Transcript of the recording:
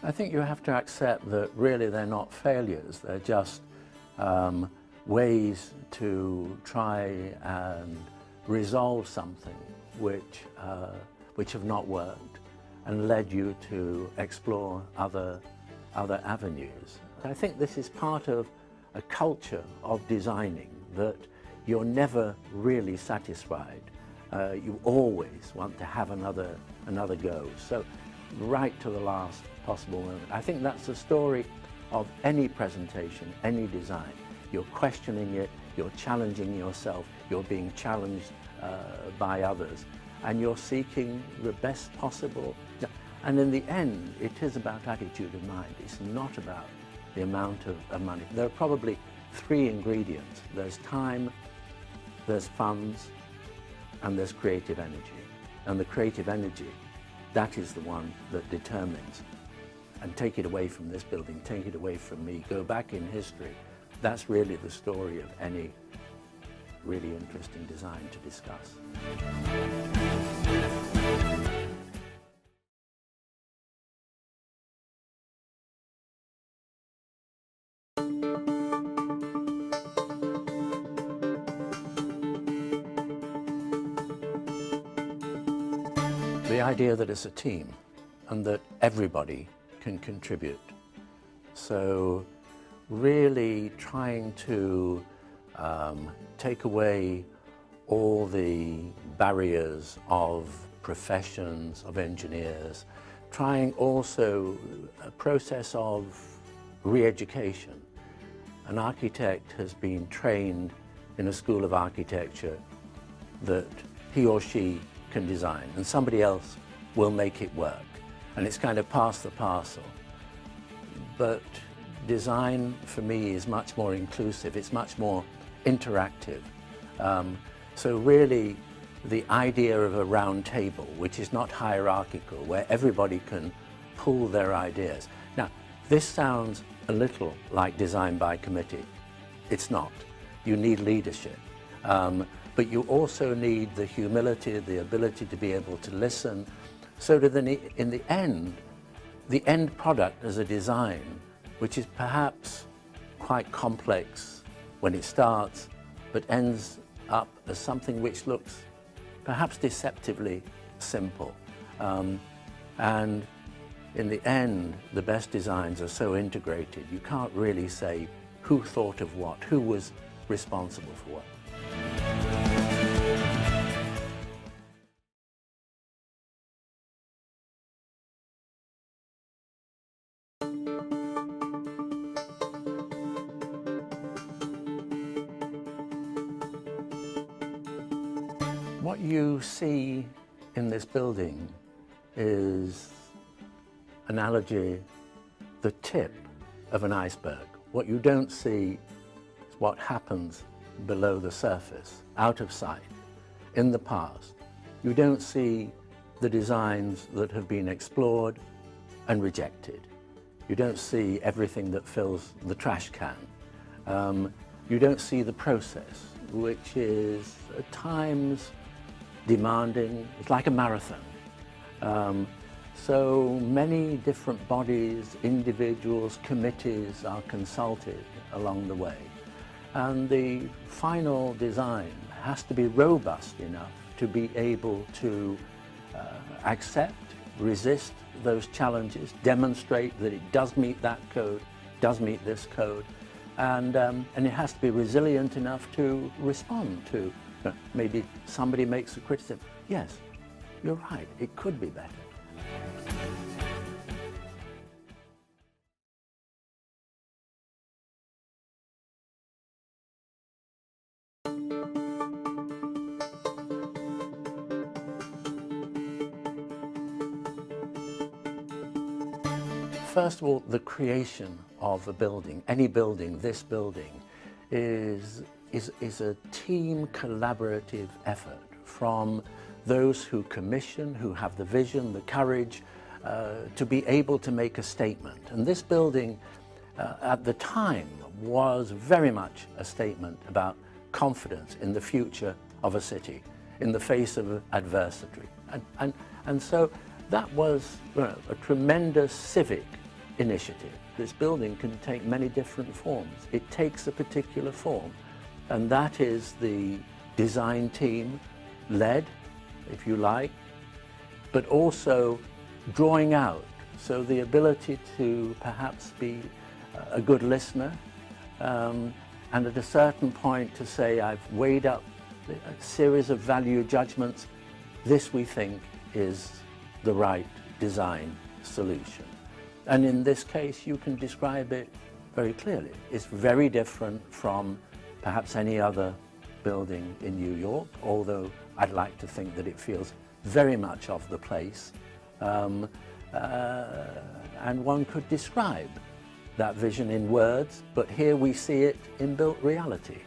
I think you have to accept that really they're not failures, they're just ways to try and resolve something which have not worked and led you to explore other avenues. I think this is part of a culture of designing, that you're never really satisfied. You always want to have another go. So right to the last possible moment. I think that's the story of any presentation, any design. You're questioning it, you're challenging yourself, you're being challenged by others, and you're seeking the best possible. And in the end, it is about attitude of mind. It's not about the amount of money. There are probably three ingredients. There's time, there's funds, and there's creative energy. And the creative energy, that is the one that determines. And take it away from this building, take it away from me, go back in history. That's really the story of any really interesting design to discuss. The idea that it's a team and that everybody can contribute. So really trying to take away all the barriers of professions, of engineers, trying also a process of re-education. An architect has been trained in a school of architecture that he or she can design, and somebody else will make it work. And it's kind of pass the parcel. But design, for me, is much more inclusive. It's much more interactive. So really, the idea of a round table, which is not hierarchical, where everybody can pool their ideas. Now, this sounds a little like design by committee. It's not. You need leadership. But you also need the humility, the ability to be able to listen, so that in the end product as a design, which is perhaps quite complex when it starts, but ends up as something which looks perhaps deceptively simple. And in the end, the best designs are so integrated, you can't really say who thought of what, who was responsible for what. What you see in this building is analogy, the tip of an iceberg. What you don't see is what happens below the surface, out of sight, in the past. You don't see the designs that have been explored and rejected. You don't see everything that fills the trash can. You don't see the process, which is at times demanding. It's like a marathon. So many different bodies, individuals, committees are consulted along the way. And the final design has to be robust enough to be able to accept, resist those challenges, demonstrate that it does meet that code, does meet this code, and it has to be resilient enough to respond to. Maybe somebody makes a criticism. Yes, you're right, it could be better. First of all, the creation of a building, any building, this building, is a team collaborative effort from those who commission, who have the vision, the courage to be able to make a statement. And this building at the time was very much a statement about confidence in the future of a city in the face of adversity. And so that was a tremendous civic initiative. This building can take many different forms. It takes a particular form, and that is the design team led, if you like, but also drawing out. So the ability to perhaps be a good listener, and at a certain point to say, I've weighed up a series of value judgments. This, we think, is the right design solution. And in this case, you can describe it very clearly. It's very different from perhaps any other building in New York, although I'd like to think that it feels very much of the place. And one could describe that vision in words, but here we see it in built reality.